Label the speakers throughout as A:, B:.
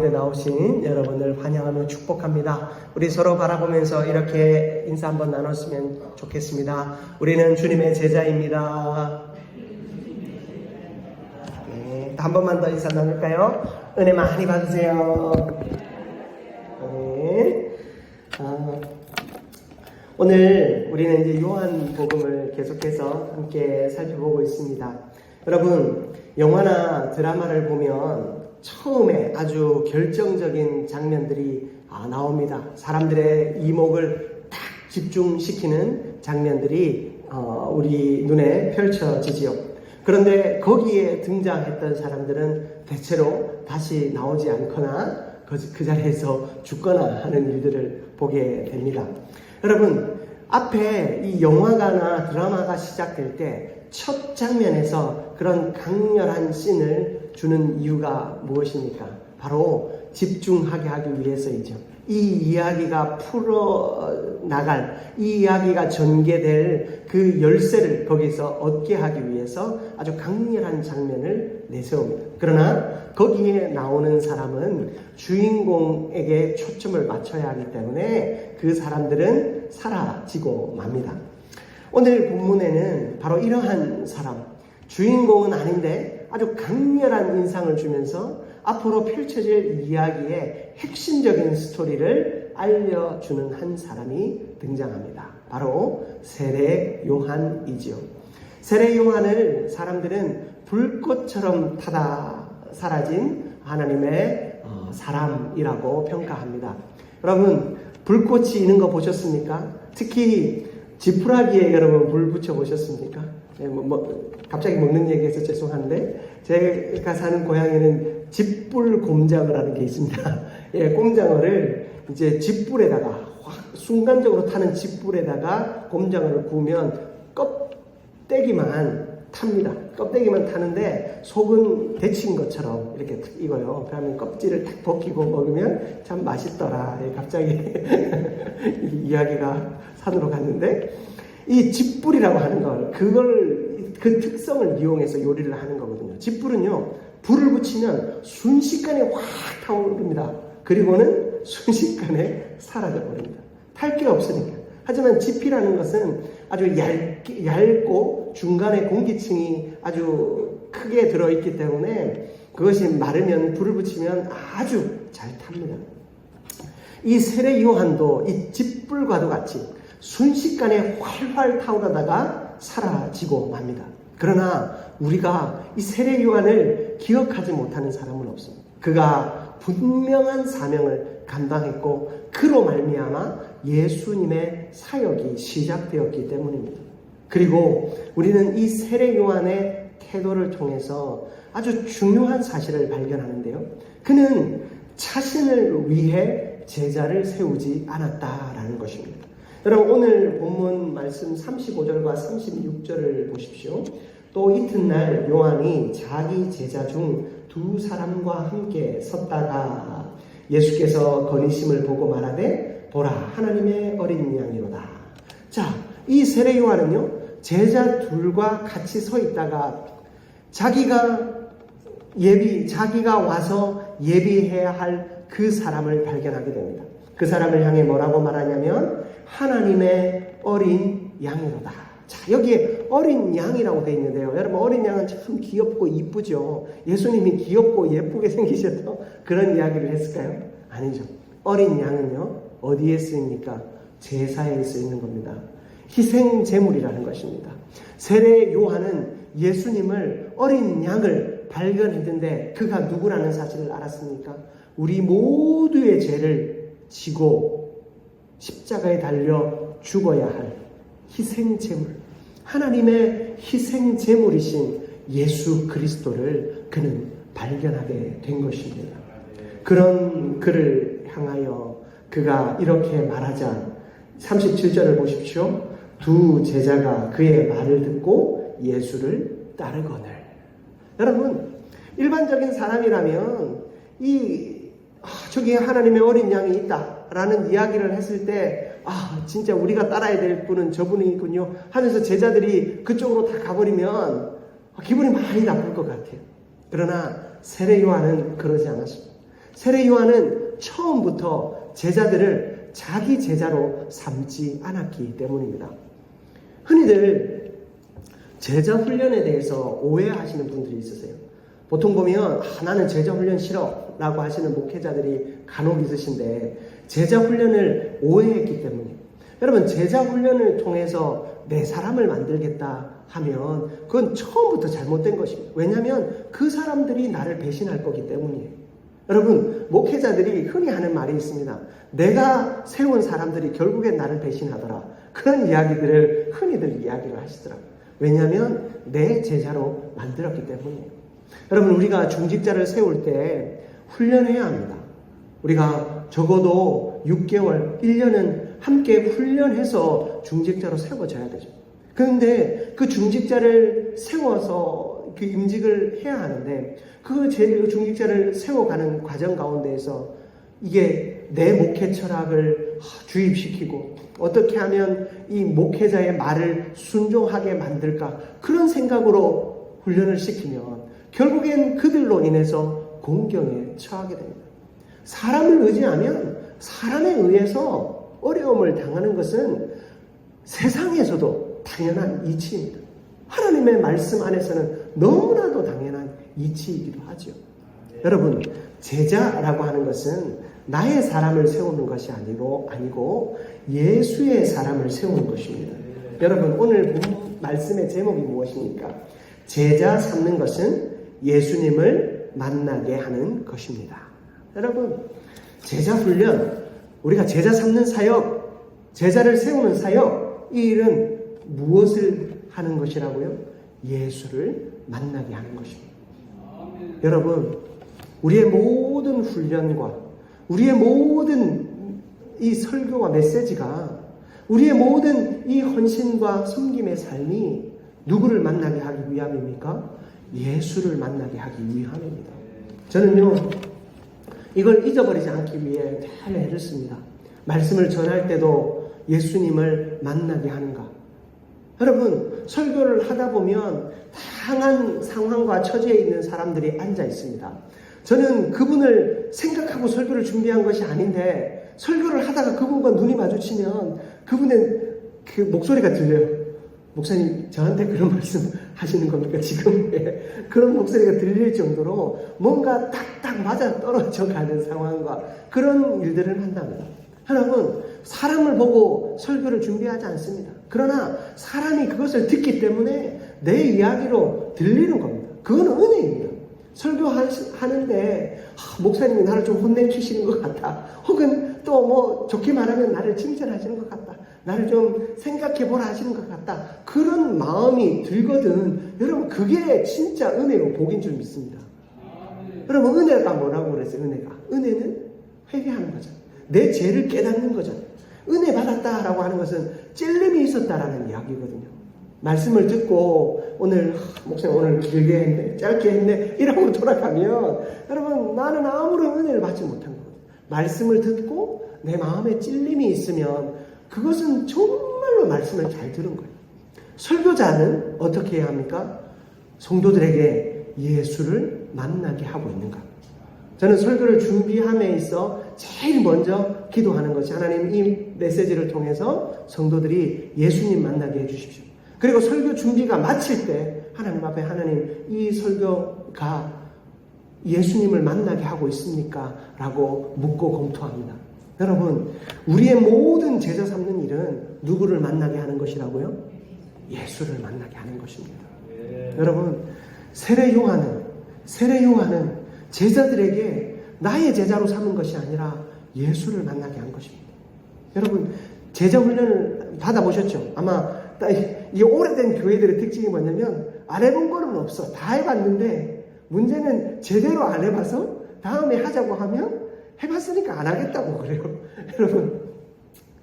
A: 나오신 여러분을 환영하며 축복합니다. 우리 서로 바라보면서 이렇게 인사 한번 나눴으면 좋겠습니다. 우리는 주님의 제자입니다. 네, 한 번만 더 인사 나눌까요? 은혜 많이 받으세요. 네. 오늘 우리는 이제 요한복음을 계속해서 함께 살펴보고 있습니다. 여러분, 영화나 드라마를 보면 처음에 아주 결정적인 장면들이 나옵니다. 사람들의 이목을 딱 집중시키는 장면들이 우리 눈에 펼쳐지지요. 그런데 거기에 등장했던 사람들은 대체로 다시 나오지 않거나 그 자리에서 죽거나 하는 일들을 보게 됩니다. 여러분, 앞에 이 영화가나 드라마가 시작될 때 첫 장면에서 그런 강렬한 씬을 주는 이유가 무엇입니까? 바로 집중하게 하기 위해서이죠. 이 이야기가 풀어나갈, 이 이야기가 전개될 그 열쇠를 거기서 얻게 하기 위해서 아주 강렬한 장면을 내세웁니다. 그러나 거기에 나오는 사람은 주인공에게 초점을 맞춰야 하기 때문에 그 사람들은 사라지고 맙니다. 오늘 본문에는 바로 이러한 사람, 주인공은 아닌데 아주 강렬한 인상을 주면서 앞으로 펼쳐질 이야기의 핵심적인 스토리를 알려주는 한 사람이 등장합니다. 바로 세례 요한이지요. 세례 요한을 사람들은 불꽃처럼 타다 사라진 하나님의 사람이라고 평가합니다. 여러분, 불꽃이 있는 거 보셨습니까? 특히 지푸라기에 여러분 불 붙여 보셨습니까? 네, 갑자기 먹는 얘기해서 죄송한데, 제가 사는 고향에는 집불 곰장어라는 게 있습니다. 예, 곰장어를 이제 집불에다가, 순간적으로 타는 집불에다가 곰장어를 구우면 껍데기만 탑니다. 껍데기만 타는데 속은 데친 것처럼 이렇게 탁 익어요. 그러면 껍질을 탁 벗기고 먹으면 참 맛있더라. 예, 갑자기 이야기가 산으로 갔는데, 이 집불이라고 하는 걸, 그 특성을 이용해서 요리를 하는 거거든요. 집불은요, 불을 붙이면 순식간에 확 타오릅니다. 그리고는 순식간에 사라져 버립니다. 탈 게 없으니까. 하지만 지피라는 것은 아주 얇고 중간에 공기층이 아주 크게 들어있기 때문에 그것이 마르면 불을 붙이면 아주 잘 탑니다. 이 세례 요한도 이 집불과도 같이 순식간에 활활 타오르다가 사라지고 맙니다. 그러나 우리가 이 세례 요한을 기억하지 못하는 사람은 없습니다. 그가 분명한 사명을 감당했고 그로 말미암아 예수님의 사역이 시작되었기 때문입니다. 그리고 우리는 이 세례 요한의 태도를 통해서 아주 중요한 사실을 발견하는데요. 그는 자신을 위해 제자를 세우지 않았다라는 것입니다. 여러분, 오늘 본문 말씀 35절과 36절을 보십시오. 또 이튿날 요한이 자기 제자 중 두 사람과 함께 섰다가 예수께서 거니심을 보고 말하되 보라, 하나님의 어린 양이로다. 자, 이 세례 요한은요, 제자 둘과 같이 서 있다가 자기가 와서 예비해야 할 그 사람을 발견하게 됩니다. 그 사람을 향해 뭐라고 말하냐면 하나님의 어린 양이로다. 자, 여기에 어린 양이라고 되어 있는데요. 여러분, 어린 양은 참 귀엽고 이쁘죠. 예수님이 귀엽고 예쁘게 생기셔서 그런 이야기를 했을까요? 아니죠. 어린 양은요, 어디에 쓰입니까? 제사에 쓰이는 겁니다. 희생제물이라는 것입니다. 세례 요한은 예수님을 어린 양을 발견했는데 그가 누구라는 사실을 알았습니까? 우리 모두의 죄를 지고 십자가에 달려 죽어야 할 희생제물, 하나님의 희생제물이신 예수 그리스도를 그는 발견하게 된 것입니다. 그런 그를 향하여 그가 이렇게 말하자 37절을 보십시오. 두 제자가 그의 말을 듣고 예수를 따르거늘. 여러분, 일반적인 사람이라면 저기 하나님의 어린 양이 있다라는 이야기를 했을 때 진짜 우리가 따라야 될 분은 저분이군요 하면서 제자들이 그쪽으로 다 가버리면 기분이 많이 나쁠 것 같아요. 그러나 세례 요한은 그러지 않았습니다. 세례 요한은 처음부터 제자들을 자기 제자로 삼지 않았기 때문입니다. 흔히들 제자 훈련에 대해서 오해하시는 분들이 있으세요. 보통 보면 나는 제자 훈련 싫어 라고 하시는 목회자들이 간혹 있으신데 제자 훈련을 오해했기 때문에 여러분 제자 훈련을 통해서 내 사람을 만들겠다 하면 그건 처음부터 잘못된 것입니다. 왜냐하면 그 사람들이 나를 배신할 거기 때문이에요. 여러분 목회자들이 흔히 하는 말이 있습니다. 내가 세운 사람들이 결국엔 나를 배신하더라. 그런 이야기들을 흔히들 이야기를 하시더라고요. 왜냐하면 내 제자로 만들었기 때문이에요. 여러분 우리가 중직자를 세울 때 훈련해야 합니다. 우리가 적어도 6개월, 1년은 함께 훈련해서 중직자로 세워져야 되죠. 그런데 그 중직자를 세워서 그 임직을 해야 하는데 그 중직자를 세워가는 과정 가운데에서 이게 내 목회 철학을 주입시키고 어떻게 하면 이 목회자의 말을 순종하게 만들까 그런 생각으로 훈련을 시키면 결국엔 그들로 인해서 공경에 처하게 됩니다. 사람을 의지하면 사람에 의해서 어려움을 당하는 것은 세상에서도 당연한 이치입니다. 하나님의 말씀 안에서는 너무나도 당연한 이치이기도 하죠. 여러분 제자라고 하는 것은 나의 사람을 세우는 것이 아니고 예수의 사람을 세우는 것입니다. 여러분 오늘 본 말씀의 제목이 무엇입니까? 제자 삼는 것은 예수님을 만나게 하는 것입니다. 여러분 제자 훈련, 우리가 제자 삼는 사역, 제자를 세우는 사역, 이 일은 무엇을 하는 것이라고요? 예수를 만나게 하는 것입니다. 여러분 우리의 모든 훈련과 우리의 모든 이 설교와 메시지가 우리의 모든 이 헌신과 섬김의 삶이 누구를 만나게 하기 위함입니까? 예수를 만나게 하기 위함입니다. 저는요 이걸 잊어버리지 않기 위해 잘 애를 씁니다. 말씀을 전할 때도 예수님을 만나게 하는가. 여러분 설교를 하다 보면 다양한 상황과 처지에 있는 사람들이 앉아 있습니다. 저는 그분을 생각하고 설교를 준비한 것이 아닌데 설교를 하다가 그분과 눈이 마주치면 그분의 그 목소리가 들려요. 목사님 저한테 그런 말씀 하시는 겁니까 지금? 그런 목소리가 들릴 정도로 뭔가 딱딱 맞아 떨어져 가는 상황과 그런 일들을 한답니다. 여러분 사람을 보고 설교를 준비하지 않습니다. 그러나 사람이 그것을 듣기 때문에 내 이야기로 들리는 겁니다. 그거는 은혜입니다. 설교하는데 목사님이 나를 좀 혼내주시는 것 같다. 혹은 또 뭐 좋게 말하면 나를 칭찬하시는 것 같다. 나를 좀 생각해보라 하시는 것 같다. 그런 마음이 들거든. 여러분 그게 진짜 은혜로 복인 줄 믿습니다. 여러분 은혜가 뭐라고 그랬어요? 은혜는 회개하는 거죠. 내 죄를 깨닫는 거죠. 은혜 받았다라고 하는 것은 찔림이 있었다라는 이야기거든요. 말씀을 듣고 오늘 목사님 오늘 길게 했네 짧게 했네 이러고 돌아가면 여러분 나는 아무런 은혜를 받지 못한 거거든요. 말씀을 듣고 내 마음에 찔림이 있으면 그것은 정말로 말씀을 잘 들은 거예요. 설교자는 어떻게 해야 합니까? 성도들에게 예수를 만나게 하고 있는가. 저는 설교를 준비함에 있어 제일 먼저 기도하는 것이 하나님 이 메시지를 통해서 성도들이 예수님 만나게 해주십시오. 그리고 설교 준비가 마칠 때 하나님 앞에 하나님 이 설교가 예수님을 만나게 하고 있습니까? 라고 묻고 검토합니다. 여러분 우리의 모든 제자 삼는 일은 누구를 만나게 하는 것이라고요? 예수를 만나게 하는 것입니다. 여러분 세례 요한은 제자들에게 나의 제자로 삼은 것이 아니라 예수를 만나게 한 것입니다. 여러분 제자 훈련을 받아보셨죠? 아마 이 오래된 교회들의 특징이 뭐냐면 안 해본 거는 없어. 다 해봤는데 문제는 제대로 안 해봐서 다음에 하자고 하면 해봤으니까 안 하겠다고 그래요. 여러분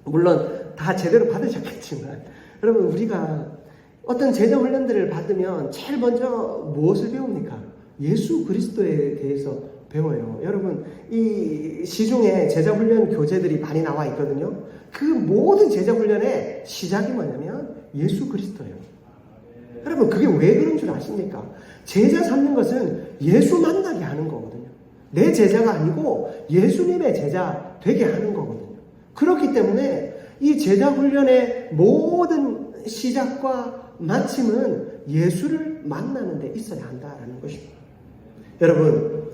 A: 물론 다 제대로 받으셨겠지만 여러분 우리가 어떤 제자 훈련들을 받으면 제일 먼저 무엇을 배웁니까? 예수 그리스도에 대해서 배워요. 여러분 이 시중에 제자 훈련 교재들이 많이 나와 있거든요. 그 모든 제자 훈련의 시작이 뭐냐면 예수 그리스도예요. 여러분 그게 왜 그런 줄 아십니까? 제자 삼는 것은 예수 만나게 하는 거거든요. 내 제자가 아니고 예수님의 제자 되게 하는 거거든요. 그렇기 때문에 이 제자 훈련의 모든 시작과 마침은 예수를 만나는 데 있어야 한다라는 것입니다. 여러분,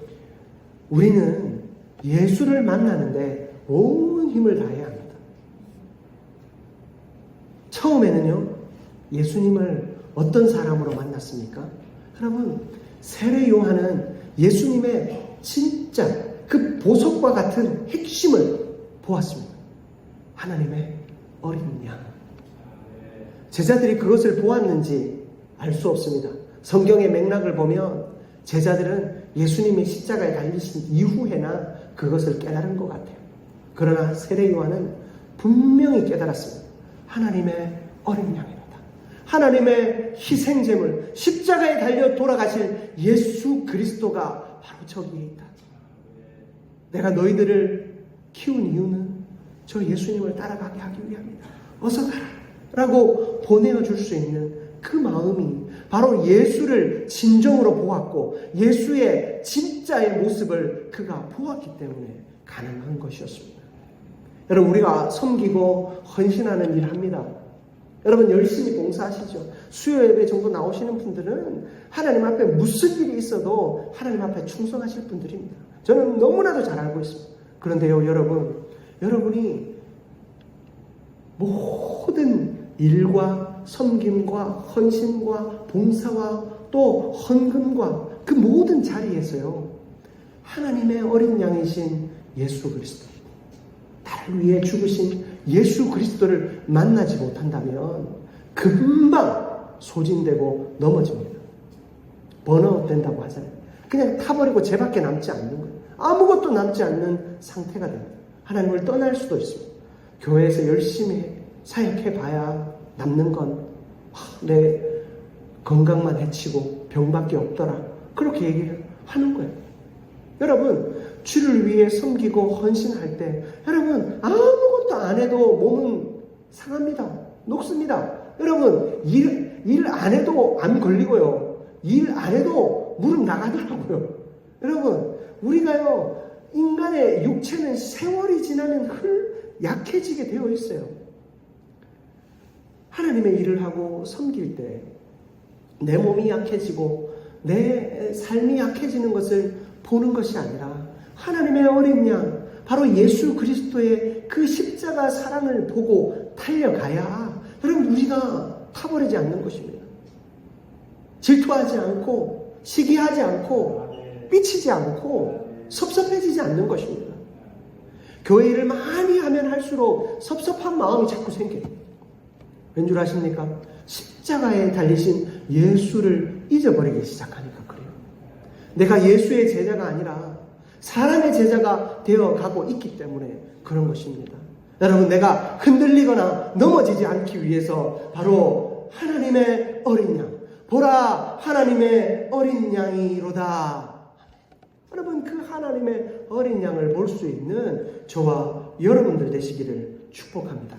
A: 우리는 예수를 만나는데 온 힘을 다해야 합니다. 처음에는요, 예수님을 어떤 사람으로 만났습니까? 여러분, 세례 요한은 예수님의 진짜 그 보석과 같은 핵심을 보았습니다. 하나님의 어린 양. 제자들이 그것을 보았는지 알 수 없습니다. 성경의 맥락을 보면 제자들은 예수님이 십자가에 달리신 이후에나 그것을 깨달은 것 같아요. 그러나 세례 요한은 분명히 깨달았습니다. 하나님의 어린 양이로다. 하나님의 희생제물, 십자가에 달려 돌아가실 예수 그리스도가 바로 저기에 있다. 내가 너희들을 키운 이유는 저 예수님을 따라가게 하기 위함이다. 어서 가라 라고 보내어줄 수 있는 그 마음이 바로 예수를 진정으로 보았고 예수의 진짜의 모습을 그가 보았기 때문에 가능한 것이었습니다. 여러분, 우리가 섬기고 헌신하는 일 합니다. 여러분, 열심히 봉사하시죠. 수요 예배 정도 나오시는 분들은 하나님 앞에 무슨 일이 있어도 하나님 앞에 충성하실 분들입니다. 저는 너무나도 잘 알고 있습니다. 그런데요, 여러분이 모든 일과 섬김과 헌신과 봉사와 또 헌금과 그 모든 자리에서요, 하나님의 어린 양이신 예수 그리스도, 나를 위해 죽으신 예수 그리스도를 만나지 못한다면 금방 소진되고 넘어집니다. 번아웃 된다고 하잖아요. 그냥 타버리고 쟤밖에 남지 않는 거예요. 아무것도 남지 않는 상태가 됩니다. 하나님을 떠날 수도 있습니다. 교회에서 열심히 사역해봐야 남는 건 내 건강만 해치고 병밖에 없더라. 그렇게 얘기를 하는 거예요. 여러분, 주를 위해 섬기고 헌신할 때 여러분 아무것도 안 해도 몸은 상합니다. 녹습니다. 여러분, 일 안 해도 암 걸리고요. 일 안 해도 무릎 나가더라고요. 여러분, 우리가요, 인간의 육체는 세월이 지나면 약해지게 되어 있어요. 하나님의 일을 하고 섬길 때 내 몸이 약해지고 내 삶이 약해지는 것을 보는 것이 아니라 하나님의 어린 양, 바로 예수 그리스도의 그 십자가 사랑을 보고 달려가야 여러분 우리가 타버리지 않는 것입니다. 질투하지 않고 시기하지 않고 삐치지 않고 섭섭해지지 않는 것입니다. 교회 일을 많이 하면 할수록 섭섭한 마음이 자꾸 생겨요. 왠 줄 아십니까? 십자가에 달리신 예수를 잊어버리기 시작하니까 그래요. 내가 예수의 제자가 아니라 사람의 제자가 되어가고 있기 때문에 그런 것입니다. 여러분, 내가 흔들리거나 넘어지지 않기 위해서 바로 하나님의 어린 양, 보라 하나님의 어린 양이로다. 여러분, 그 하나님의 어린 양을 볼 수 있는 저와 여러분들 되시기를 축복합니다.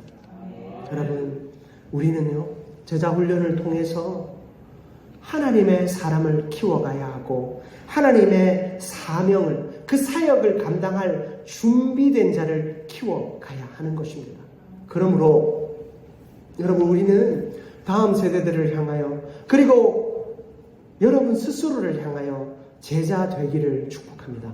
A: 여러분, 우리는요, 제자 훈련을 통해서 하나님의 사람을 키워가야 하고 하나님의 사명을, 그 사역을 감당할 준비된 자를 키워가야 하는 것입니다. 그러므로 여러분, 우리는 다음 세대들을 향하여 그리고 여러분 스스로를 향하여 제자 되기를 축복합니다.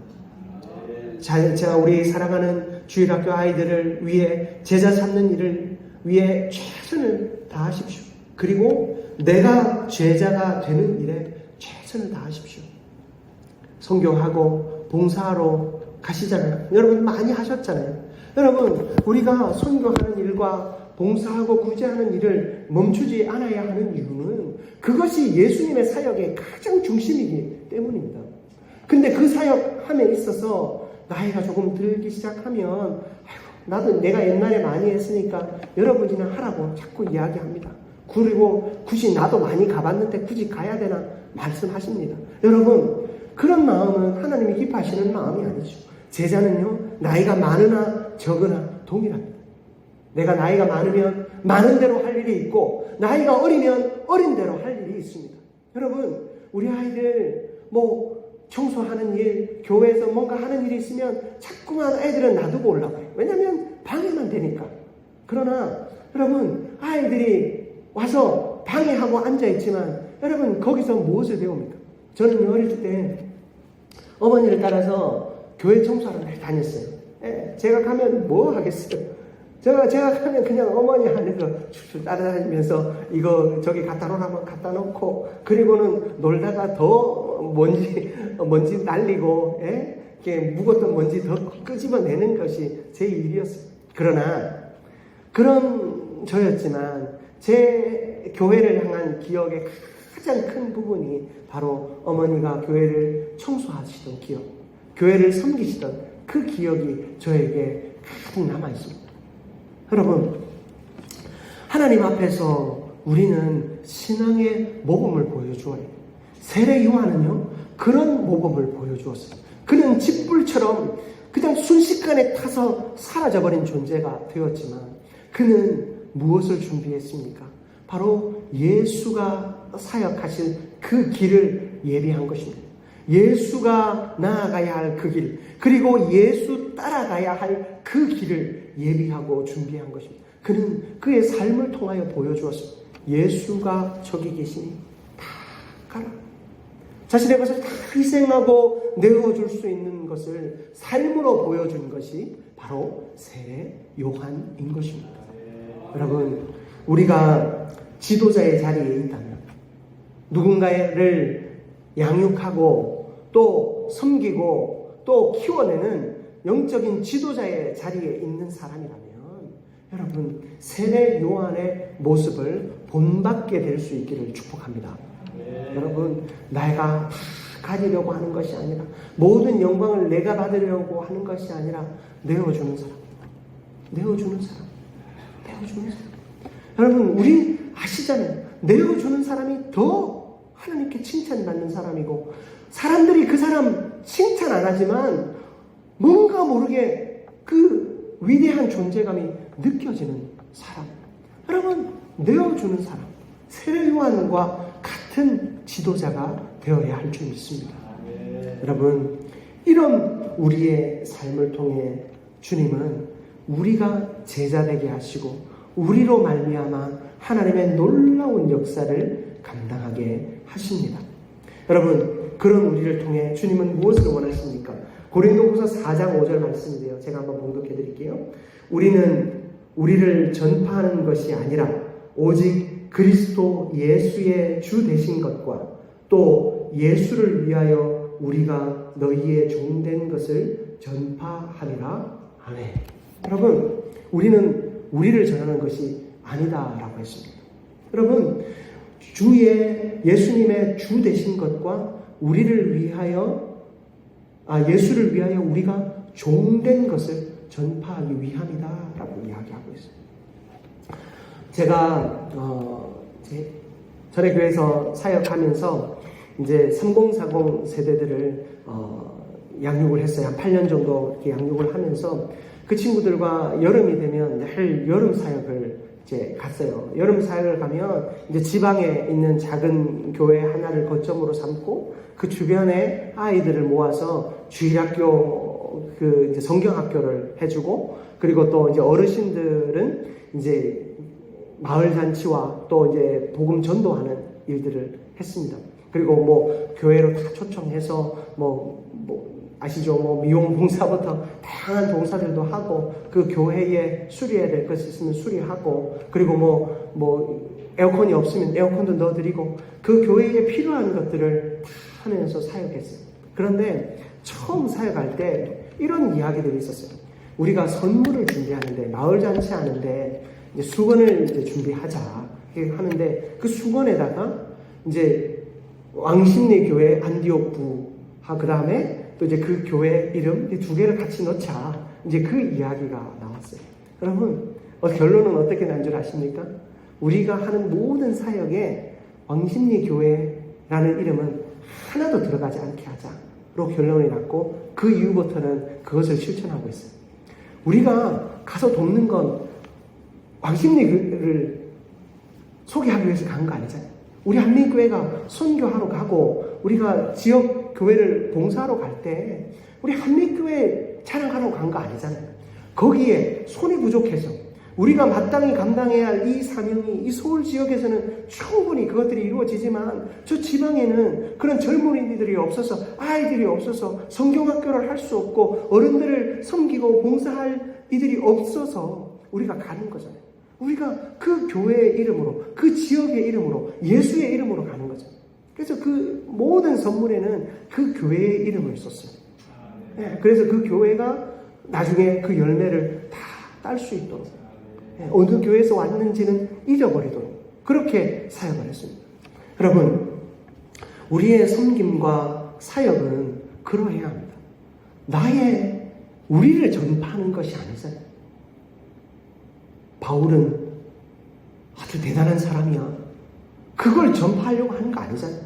A: 제가 우리 사랑하는 주일학교 아이들을 위해 제자 삼는 일을 위해 최선을 다하십시오. 그리고 내가 제자가 되는 일에 최선을 다하십시오. 선교하고 봉사하러 가시잖아요. 여러분 많이 하셨잖아요. 여러분, 우리가 선교하는 일과 봉사하고 구제하는 일을 멈추지 않아야 하는 이유는 그것이 예수님의 사역의 가장 중심이기 때문입니다. 근데 그 사역함에 있어서 나이가 조금 들기 시작하면 나도 내가 옛날에 많이 했으니까 여러분이나 하라고 자꾸 이야기합니다. 그리고 굳이 나도 많이 가봤는데 굳이 가야 되나 말씀하십니다. 여러분, 그런 마음은 하나님이 기뻐하시는 마음이 아니죠. 제자는요, 나이가 많으나 적으나 동일합니다. 내가 나이가 많으면 많은 대로 할 일이 있고 나이가 어리면 어린 대로 할 일이 있습니다. 여러분, 우리 아이들 청소하는 일, 교회에서 뭔가 하는 일이 있으면 자꾸만 애들은 놔두고 올라가요. 왜냐하면 방해만 되니까. 그러나 여러분, 아이들이 와서 방해하고 앉아있지만 여러분 거기서 무엇을 배웁니까? 저는 어릴 때 어머니를 따라서 교회 청소하러 늘 다녔어요. 제가 가면 뭐 하겠어요? 제가 가면 그냥 어머니 안에서 출출 따라다니면서 이거 저기 갖다 놓으라면 갖다 놓고, 그리고는 놀다가 더 먼지 날리고, 이렇게 묵었던 먼지 더 끄집어내는 것이 제 일이었어요. 그러나 그런 저였지만 제 교회를 향한 기억의 가장 큰 부분이 바로 어머니가 교회를 청소하시던 기억, 교회를 섬기시던 그 기억이 저에게 가득 남아있습니다. 여러분, 하나님 앞에서 우리는 신앙의 모범을 보여주어요. 세례 요한은요, 그런 모범을 보여주었어요. 그는 집불처럼 그냥 순식간에 타서 사라져버린 존재가 되었지만 그는 무엇을 준비했습니까? 바로 예수가 사역하실 그 길을 예비한 것입니다. 예수가 나아가야 할 그 길, 그리고 예수 따라가야 할 그 길을 예비하고 준비한 것입니다. 그는 그의 삶을 통하여 보여주었습니다. 예수가 저기 계시니 다 가라. 자신의 것을 다 희생하고 내어줄 수 있는 것을 삶으로 보여준 것이 바로 세례 요한인 것입니다. 여러분, 우리가 지도자의 자리에 있다면, 누군가를 양육하고 또 섬기고 또 키워내는 영적인 지도자의 자리에 있는 사람이라면 여러분, 세례 요한의 모습을 본받게 될 수 있기를 축복합니다. 여러분, 내가 다 가지려고 하는 것이 아니라, 모든 영광을 내가 받으려고 하는 것이 아니라 내어주는 사람, 내어주는 사람. 여러분, 우리 아시잖아요. 내어주는 사람이 더 하나님께 칭찬받는 사람이고, 사람들이 그 사람 칭찬 안 하지만 뭔가 모르게 그 위대한 존재감이 느껴지는 사람. 여러분, 내어주는 사람, 세례 요한과 같은 지도자가 되어야 할 줄 믿습니다. 여러분, 이런 우리의 삶을 통해 주님은 우리가 제자되게 하시고 우리로 말미암아 하나님의 놀라운 역사를 감당하게 하십니다. 여러분, 그런 우리를 통해 주님은 무엇을 원하십니까? 고린도후서 4장 5절 말씀인데요. 제가 한번 봉독해 드릴게요. 우리는 우리를 전파하는 것이 아니라 오직 그리스도 예수의 주 되신 것과 또 예수를 위하여 우리가 너희의 종된 것을 전파하리라. 아멘. 여러분, 우리는 우리를 전하는 것이 아니다라고 했습니다. 여러분, 예수님의 주 되신 것과 우리를 위하여, 예수를 위하여 우리가 종된 것을 전파하기 위함이다라고 이야기하고 있습니다. 제가 전에 교회에서 사역하면서 이제 3040 세대들을 양육을 했어요. 한 8년 정도 이렇게 양육을 하면서 그 친구들과 여름이 되면 늘 여름 사역을 이제 갔어요. 여름 사역을 가면 이제 지방에 있는 작은 교회 하나를 거점으로 삼고 그 주변에 아이들을 모아서 주일학교 이제 성경학교를 해주고, 그리고 또 이제 어르신들은 이제 마을 잔치와 또 이제 복음 전도하는 일들을 했습니다. 그리고 뭐 교회로 다 초청해서 아시죠? 미용 봉사부터 다양한 봉사들도 하고, 그 교회에 수리해야 될 것이 있으면 수리하고, 그리고 에어컨이 없으면 에어컨도 넣어드리고, 그 교회에 필요한 것들을 다 하면서 사역했어요. 그런데 처음 사역할 때 이런 이야기들이 있었어요. 우리가 선물을 준비하는데, 마을 잔치 하는데 이제 수건을 이제 준비하자 이렇게 하는데, 그 수건에다가 이제 왕십리 교회 안디옥부, 그 다음에 또 이제 그 교회 이름 두 개를 같이 넣자, 이제 그 이야기가 나왔어요. 여러분, 결론은 어떻게 난 줄 아십니까? 우리가 하는 모든 사역에 왕십리 교회라는 이름은 하나도 들어가지 않게 하자로 결론이 났고, 그 이후부터는 그것을 실천하고 있어요. 우리가 가서 돕는 건 왕십리를 소개하기 위해서 간 거 아니잖아요. 우리 한민교회가 선교하러 가고, 우리가 지역 교회를 봉사하러 갈 때 우리 한민교회 자랑하러 간 거 아니잖아요. 거기에 손이 부족해서 우리가 마땅히 감당해야 할 이 사명이 이 서울 지역에서는 충분히 그것들이 이루어지지만 저 지방에는 그런 젊은이들이 없어서 아이들이 없어서 성경학교를 할 수 없고 어른들을 섬기고 봉사할 이들이 없어서 우리가 가는 거잖아요. 우리가 그 교회의 이름으로 그 지역의 이름으로 예수의 이름으로 가는 거잖아요. 그래서 그 모든 선물에는 그 교회의 이름을 썼어요. 네, 그래서 그 교회가 나중에 그 열매를 다 딸 수 있도록 어느 교회에서 왔는지는 잊어버리도록 그렇게 사역을 했습니다. 여러분, 우리의 섬김과 사역은 그러해야 합니다. 우리를 전파하는 것이 아니잖아요. 바울은 아주 대단한 사람이야. 그걸 전파하려고 하는 거 아니잖아요.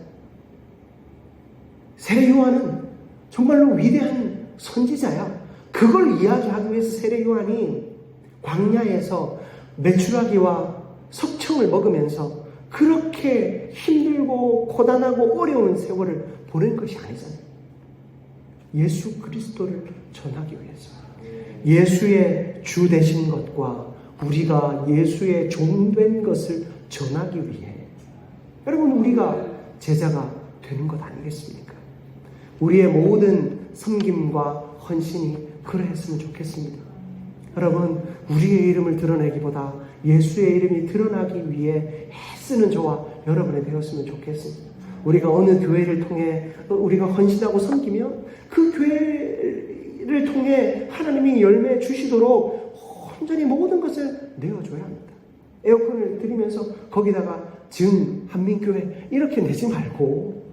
A: 세례 요한은 정말로 위대한 선지자야. 그걸 이야기하기 위해서 세례 요한이 광야에서 메추라기와 석청을 먹으면서 그렇게 힘들고 고단하고 어려운 세월을 보낸 것이 아니잖아요. 예수 그리스도를 전하기 위해서. 예수의 주 되신 것과 우리가 예수의 종 된 것을 전하기 위해. 여러분, 우리가 제자가 되는 것 아니겠습니까? 우리의 모든 섬김과 헌신이 그러했으면 좋겠습니다. 여러분, 우리의 이름을 드러내기보다 예수의 이름이 드러나기 위해 애쓰는 저와 여러분이 되었으면 좋겠습니다. 우리가 어느 교회를 통해 우리가 헌신하고 섬기면 그 교회를 통해 하나님이 열매 주시도록 온전히 모든 것을 내어줘야 합니다. 에어컨을 드리면서 거기다가 한민교회 이렇게 내지 말고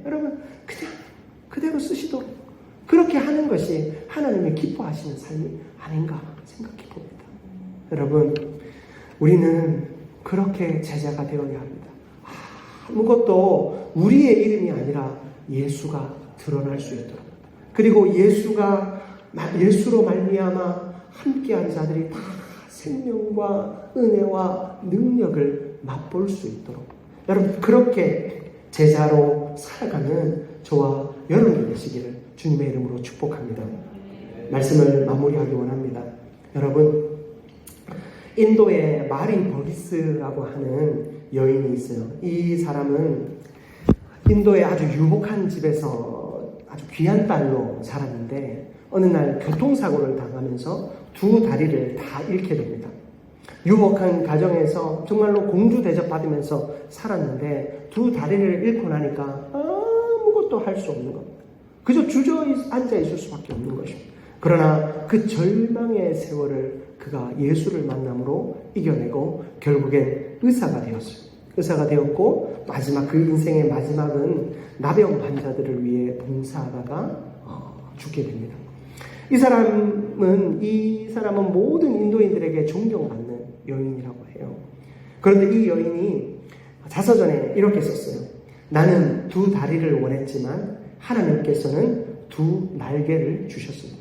A: 여러분 그냥 그대로 쓰시도록 그렇게 하는 것이 하나님이 기뻐하시는 삶이 아닌가 생각해 봅니다. 여러분, 우리는 그렇게 제자가 되어야 합니다. 아무것도 우리의 이름이 아니라 예수가 드러날 수 있도록, 그리고 예수로 말미암아 함께한 자들이 다 생명과 은혜와 능력을 맛볼 수 있도록, 여러분 그렇게 제자로 살아가는 저와 여러분이 되시기를 주님의 이름으로 축복합니다. 말씀을 마무리하기 원합니다. 여러분, 인도에 마리 버리스라고 하는 여인이 있어요. 이 사람은 인도의 아주 유복한 집에서 아주 귀한 딸로 자랐는데 어느 날 교통사고를 당하면서 두 다리를 다 잃게 됩니다. 유복한 가정에서 정말로 공주 대접받으면서 살았는데 두 다리를 잃고 나니까 아무것도 할 수 없는 겁니다. 그저 주저앉아 있을 수밖에 없는 것입니다. 그러나 그 절망의 세월을 그가 예수를 만남으로 이겨내고 결국엔 의사가 되었어요. 의사가 되었고 그 인생의 마지막은 나병 환자들을 위해 봉사하다가 죽게 됩니다. 이 사람은 모든 인도인들에게 존경받는 여인이라고 해요. 그런데 이 여인이 자서전에 이렇게 썼어요. 나는 두 다리를 원했지만 하나님께서는 두 날개를 주셨습니다.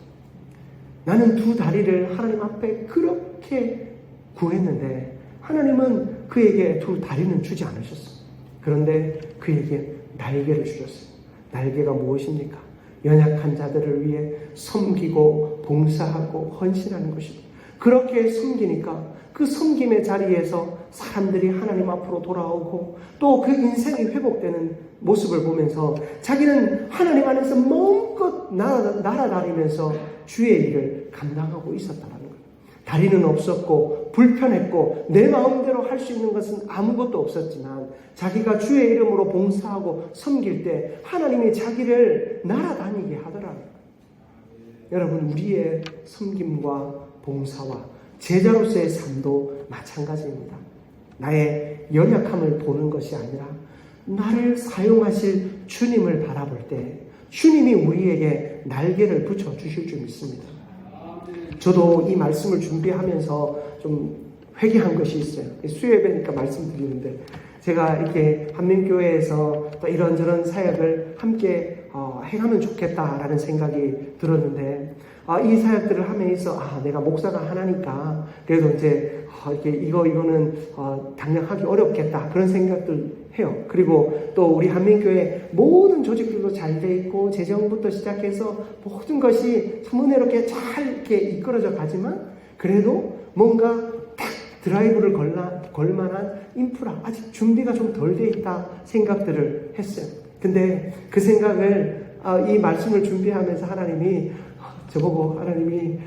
A: 나는 두 다리를 하나님 앞에 그렇게 구했는데 하나님은 그에게 두 다리는 주지 않으셨어요. 그런데 그에게 날개를 주셨어요. 날개가 무엇입니까? 연약한 자들을 위해 섬기고 봉사하고 헌신하는 것입니다. 그렇게 섬기니까 그 섬김의 자리에서 사람들이 하나님 앞으로 돌아오고 또 그 인생이 회복되는 모습을 보면서 자기는 하나님 안에서 마음껏 날아다니면서 주의 일을 감당하고 있었다는 거예요. 다리는 없었고 불편했고 내 마음대로 할 수 있는 것은 아무것도 없었지만 자기가 주의 이름으로 봉사하고 섬길 때 하나님이 자기를 날아다니게 하더라고요. 여러분, 우리의 섬김과 봉사와 제자로서의 삶도 마찬가지입니다. 나의 연약함을 보는 것이 아니라 나를 사용하실 주님을 바라볼 때 주님이 우리에게 날개를 붙여주실 줄 믿습니다. 저도 이 말씀을 준비하면서 좀 회개한 것이 있어요. 수요예배니까 말씀드리는데 제가 이렇게 한민교회에서 또 이런저런 사역을 함께 행하면 좋겠다라는 생각이 들었는데 이 사역들을 하면서 내가 목사가 하나니까 그래도 이제 이거는 당장 하기 어렵겠다 그런 생각들 해요. 그리고 또 우리 한민교회 모든 조직들도 잘 돼 있고 재정부터 시작해서 모든 것이 은혜롭게 잘 이렇게 이끌어져 가지만 그래도 뭔가 딱 드라이브를 걸만한 인프라 아직 준비가 좀 덜 돼 있다 생각들을 했어요. 근데 그 생각을 이 말씀을 준비하면서 하나님이 저보고 하나님이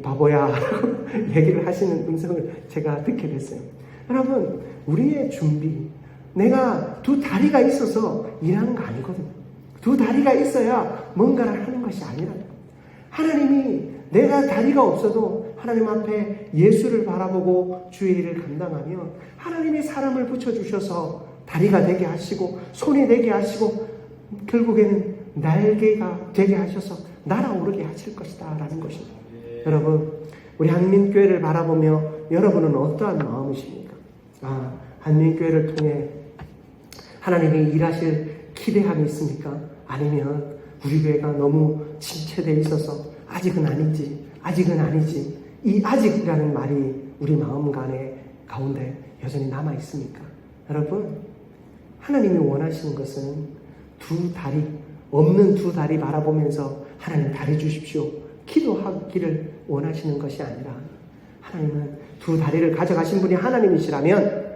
A: 바보야 얘기를 하시는 음성을 제가 듣게 됐어요. 여러분, 우리의 준비, 내가 두 다리가 있어서 일하는 거 아니거든요. 두 다리가 있어야 뭔가를 하는 것이 아니라 하나님이 내가 다리가 없어도 하나님 앞에 예수를 바라보고 주의 일을 감당하면 하나님이 사람을 붙여주셔서 다리가 되게 하시고 손이 되게 하시고 결국에는 날개가 되게 하셔서 날아오르게 하실 것이다 라는 것입니다. 여러분, 우리 한민교회를 바라보며 여러분은 어떠한 마음이십니까? 한민교회를 통해 하나님이 일하실 기대함이 있습니까? 아니면 우리 교회가 너무 침체되어 있어서 아직은 아니지 이 아직이라는 말이 우리 마음 가운데 여전히 남아 있습니까? 여러분, 하나님이 원하시는 것은 없는 두 다리 바라보면서 하나님 다리 주십시오 기도하기를 원하시는 것이 아니라 하나님은 두 다리를 가져가신 분이 하나님이시라면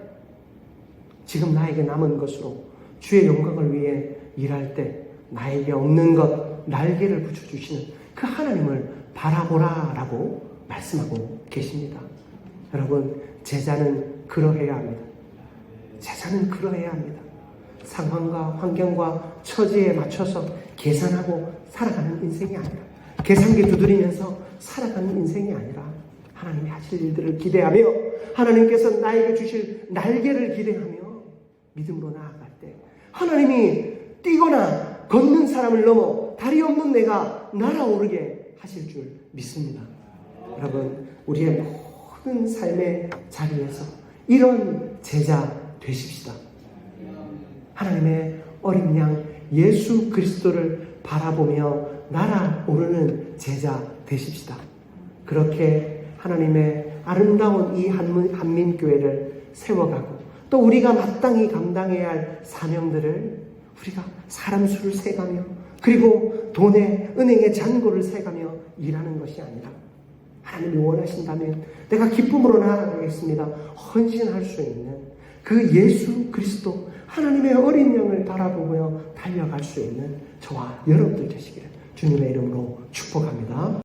A: 지금 나에게 남은 것으로 주의 영광을 위해 일할 때 나에게 없는 것 날개를 붙여주시는 그 하나님을 바라보라 라고 말씀하고 계십니다. 여러분, 제자는 그러해야 합니다. 제자는 그러해야 합니다. 상황과 환경과 처지에 맞춰서 계산하고 살아가는 인생이 아니라 계산기 두드리면서 살아가는 인생이 아니라 하나님이 하실 일들을 기대하며 하나님께서 나에게 주실 날개를 기대하며 믿음으로 나아갈 때 하나님이 뛰거나 걷는 사람을 넘어 다리 없는 내가 날아오르게 하실 줄 믿습니다. 여러분, 우리의 모든 삶의 자리에서 이런 제자 되십시다. 하나님의 어린 양 예수 그리스도를 바라보며 날아오르는 제자 되십시다. 그렇게 하나님의 아름다운 이 한민교회를 세워가고 또 우리가 마땅히 감당해야 할 사명들을 우리가 사람 수를 세가며 그리고 돈에 은행의 잔고를 세가며 일하는 것이 아니라 하나님이 원하신다면 내가 기쁨으로 나아가겠습니다. 헌신할 수 있는 그 예수 그리스도 하나님의 어린 양을 바라보며 달려갈 수 있는 저와 여러분들 되시기를 주님의 이름으로 축복합니다.